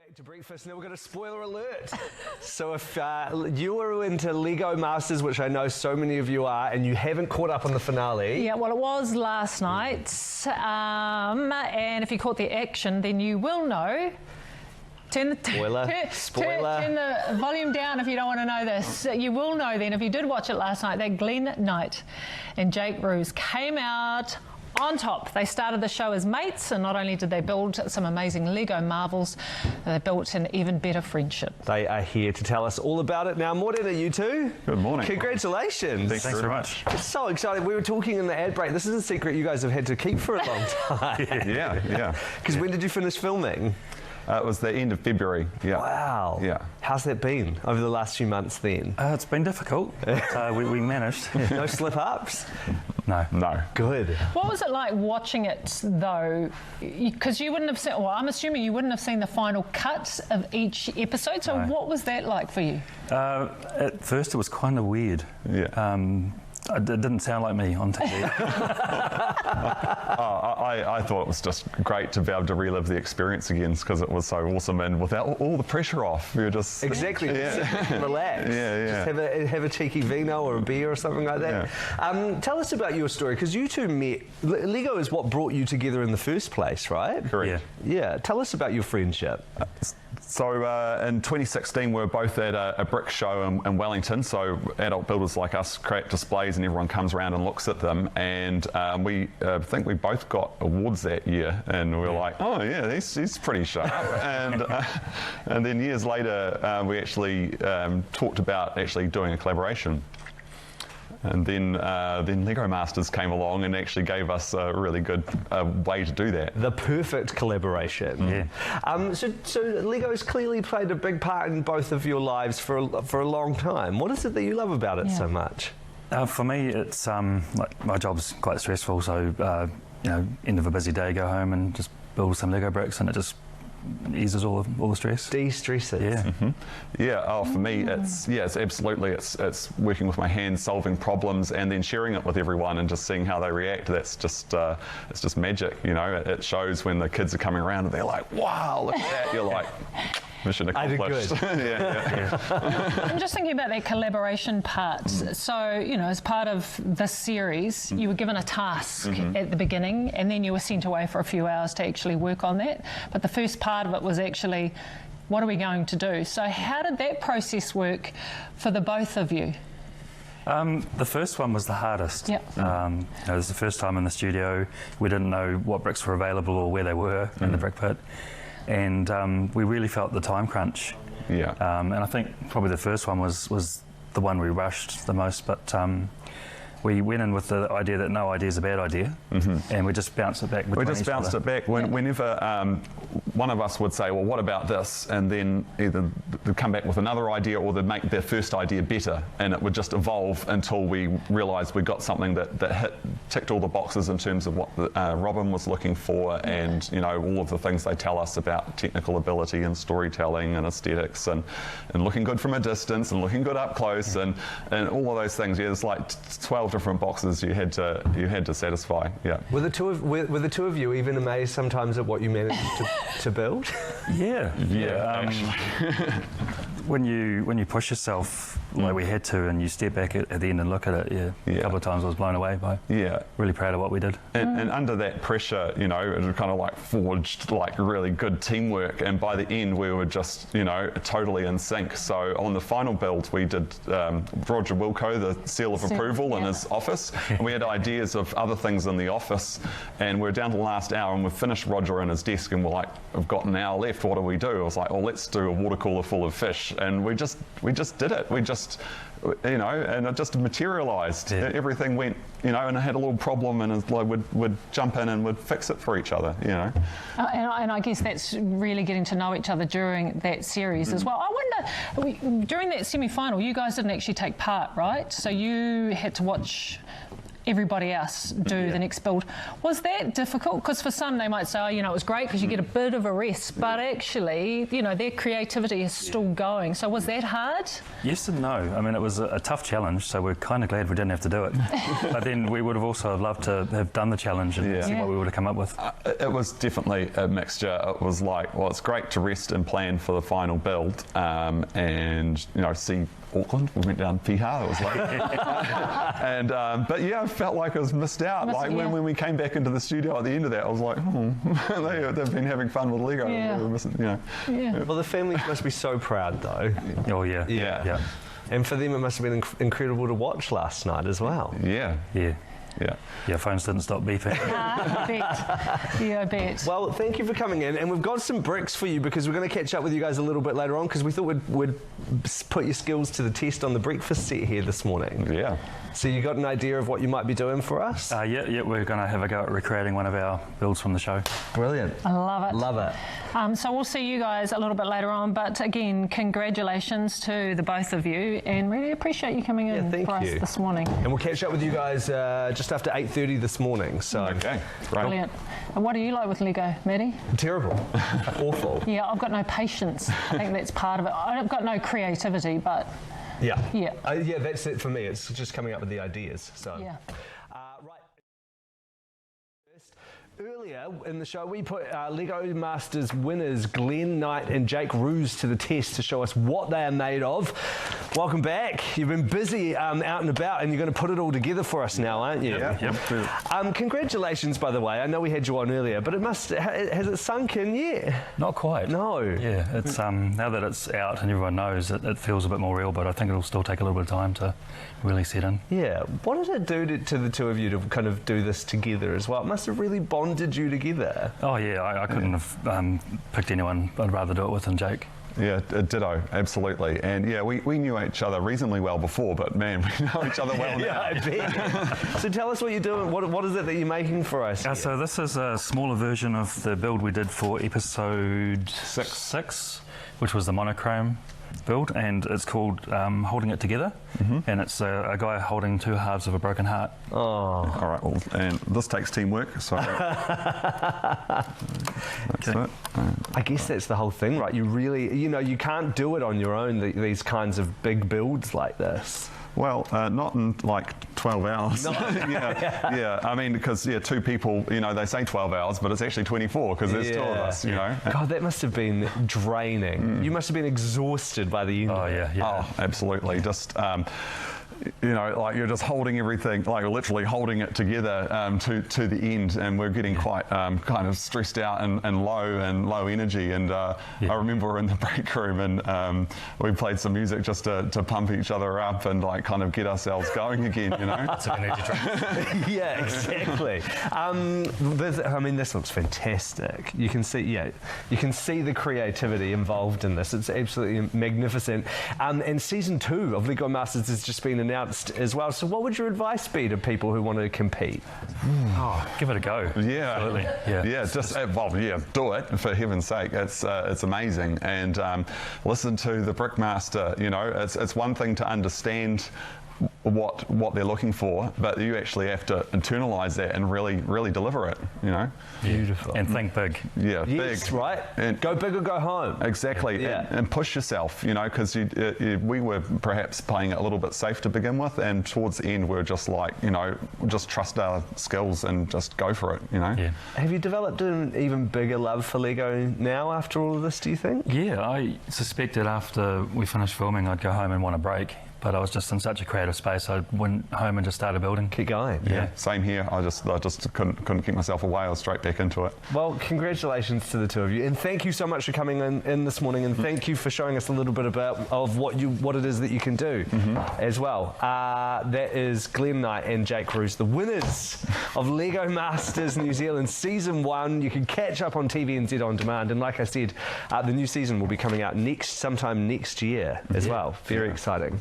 Back to breakfast. Now we've got a spoiler alert. So if you are into Lego Masters, which I know so many of you are, and you haven't caught up on the finale. Yeah, well, it was last night. And if you caught the action, then you will know. Turn the volume down if you don't want to know this. You will know then, if you did watch it last night, that Glenn Knight and Jake Roos came out on top. They started the show as mates, and not only did they build some amazing Lego marvels, they built an even better friendship. They are here to tell us all about it now. Morning to you two. Good morning. Congratulations. Thanks very much. It's so exciting. We were talking in the ad break. This is a secret you guys have had to keep for a long time. Yeah. Because when did you finish filming? It was the end of February. Yeah. Wow. Yeah. How's that been over the last few months then? It's been difficult, but we managed. No slip-ups? No. Good. What was it like watching it, though? Because you wouldn't have seen, well, I'm assuming you wouldn't have seen the final cut of each episode, so what was that like for you? At first it was kind of weird. Yeah. It didn't sound like me on TV. I thought it was just great to be able to relive the experience again because it was so awesome and without all the pressure off. You were just... Exactly. Relax. Yeah. Just have a cheeky vino or a beer or something like that. Yeah. Tell us about your story, because you two met. Lego is what brought you together in the first place, right? Correct. Yeah. Tell us about your friendship. So in 2016, we were both at a brick show in Wellington. So adult builders like us create displays and everyone comes around and looks at them. And we think we both got awards that year. And we were like, oh yeah, he's pretty sharp. And then years later, we actually talked about actually doing a collaboration. And then Lego Masters came along and actually gave us a really good way to do that. The perfect collaboration. Yeah. So Lego's clearly played a big part in both of your lives for a long time. What is it that you love about it so much? For me, it's like my job's quite stressful, so end of a busy day, go home and just build some Lego bricks, and it just eases all the stress. De-stresses. Yeah. Mm-hmm. Yeah. Oh, for me, it's absolutely. It's working with my hands, solving problems, and then sharing it with everyone, and just seeing how they react. That's just it's just magic. It shows when the kids are coming around and they're like, "Wow, look at that!" You're like, mission accomplished. I did good. Yeah. I'm just thinking about that collaboration part. So, as part of this series, you were given a task at the beginning, and then you were sent away for a few hours to actually work on that. But the first part of it was actually, what are we going to do? So how did that process work for the both of you? The first one was the hardest. Yep. It was the first time in the studio. We didn't know what bricks were available or where they were in the brick pit. And we really felt the time crunch. Yeah. And I think probably the first one was the one we rushed the most, but we went in with the idea that no idea is a bad idea, and we just bounced it back between We just bounced it back. Whenever one of us would say, well, what about this? And then either they'd come back with another idea or they'd make their first idea better, and it would just evolve until we realised we got something that ticked all the boxes in terms of what Robin was looking for, and all of the things they tell us about technical ability and storytelling and aesthetics and looking good from a distance and looking good up close and all of those things. Yeah, there's like 12 different boxes you had to satisfy. Yeah. Were the two of you even amazed sometimes at what you managed to build? Yeah. Actually. When you push yourself like we had to, and you step back at the end and look at it, a couple of times I was blown away by. Yeah. Really proud of what we did. And under that pressure, it kind of like forged like really good teamwork. And by the end, we were just totally in sync. So on the final build, we did Roger Wilco the seal of approval in his office, and we had ideas of other things in the office. And we're down to the last hour, and we've finished Roger in his desk, and we're like, we've got an hour left. What do we do? I was like, well, let's do a water cooler full of fish. And we just did it. We just, and it just materialised. Yeah. Everything went, and it had a little problem, and it's like we'd jump in and we'd fix it for each other, And I guess that's really getting to know each other during that series as well. I wonder, during that semi-final, you guys didn't actually take part, right? So you had to watch everybody else do the next build. Was that difficult? Because for some they might say, oh, you know, it was great because you get a bit of a rest, but actually, you know, their creativity is still going. So was that hard? Yes and no. I mean, it was a tough challenge, so we're kind of glad we didn't have to do it. But then we would have also loved to have done the challenge and see what we would have come up with. It was definitely a mixture. It was like, well, it's great to rest and plan for the final build, and you know, see Auckland. We went down Piha. It was like, and but yeah, I felt like I was missed out. When we came back into the studio at the end of that, I was like, they've been having fun with Lego. Yeah. We were missing, you know. Well, the family must be so proud, though. Oh yeah. Yeah. And for them, it must have been incredible to watch last night as well. Yeah. Yeah, phones didn't stop beeping. I bet. Yeah, I bet. Well, thank you for coming in, and we've got some bricks for you because we're going to catch up with you guys a little bit later on because we thought we'd put your skills to the test on the breakfast set here this morning. Yeah. So you got an idea of what you might be doing for us? Yeah, we're going to have a go at recreating one of our builds from the show. Brilliant. I love it. Love it. So we'll see you guys a little bit later on, but again, congratulations to the both of you, and really appreciate you coming in for us this morning. And we'll catch up with you guys just after 8:30 this morning. So Okay, great. Brilliant. And what do you like with Lego, Matty? Terrible. Awful. Yeah, I've got no patience. I think that's part of it. I've got no creativity, but Yeah. Yeah. That's it for me. It's just coming up with the ideas. So. yeah. Right. Earlier in the show, we put Lego Masters winners Glenn Knight and Jake Roos to the test to show us what they are made of. Welcome back. You've been busy out and about, and you're going to put it all together for us now, aren't you? Yep. Congratulations, by the way. I know we had you on earlier, but has it sunk in yet? Not quite. No. Yeah, it's now that it's out and everyone knows, it feels a bit more real, but I think it'll still take a little bit of time to really set in. Yeah. What did it do to the two of you to kind of do this together as well? It must have really bonded you together. Oh yeah, I couldn't have picked anyone I'd rather do it with than Jake. Yeah, ditto, absolutely. And yeah, we knew each other reasonably well before, but man, we know each other well now. Yeah, I bet. So tell us what you're doing. What is it that you're making for us? So this is a smaller version of the build we did for episode 6, which was the monochrome build, and it's called Holding It Together, and it's a guy holding two halves of a broken heart. Oh. All right, well, and this takes teamwork, so that's it. I guess that's the whole thing, right? You really, you can't do it on your own, these kinds of big builds like this. Well, not in like 12 hours. No. yeah. I mean, because two people, they say 12 hours, but it's actually 24 because there's two of us, God, that must have been draining. You must have been exhausted by the end. Oh yeah. Oh, absolutely. Just. Like you're just holding everything, like literally holding it together to the end, and we're getting quite kind of stressed out and low energy. And I remember we're in the break room and we played some music just to pump each other up and like kind of get ourselves going again. It's an energy drink. Yeah, exactly. This looks fantastic. You can see the creativity involved in this. It's absolutely magnificent. And season 2 of Lego Masters has just been announced as well. So what would your advice be to people who want to compete? Give it a go. Yeah, absolutely. Yeah, do it for heaven's sake. It's amazing. And listen to the Brickmaster. It's one thing to understand what they're looking for, but you actually have to internalize that and really deliver it. Beautiful. And think big. Yeah, yes, big. Right. And go big or go home. Exactly. Yeah. And push yourself. Because we were perhaps playing it a little bit safe to begin with, and towards the end we're just like, just trust our skills and just go for it. Yeah. Have you developed an even bigger love for Lego now after all of this? Do you think? Yeah, I suspected after we finished filming I'd go home and want a break. But I was just in such a creative space, I went home and just started building. Keep going. Yeah, same here. I just couldn't keep myself away. I was straight back into it. Well, congratulations to the two of you, and thank you so much for coming in this morning, and thank you for showing us a little bit of what it is that you can do as well. That is Glenn Knight and Jake Roos, the winners of Lego Masters New Zealand Season 1. You can catch up on TVNZ on demand, and like I said, the new season will be coming out sometime next year as well. Very exciting.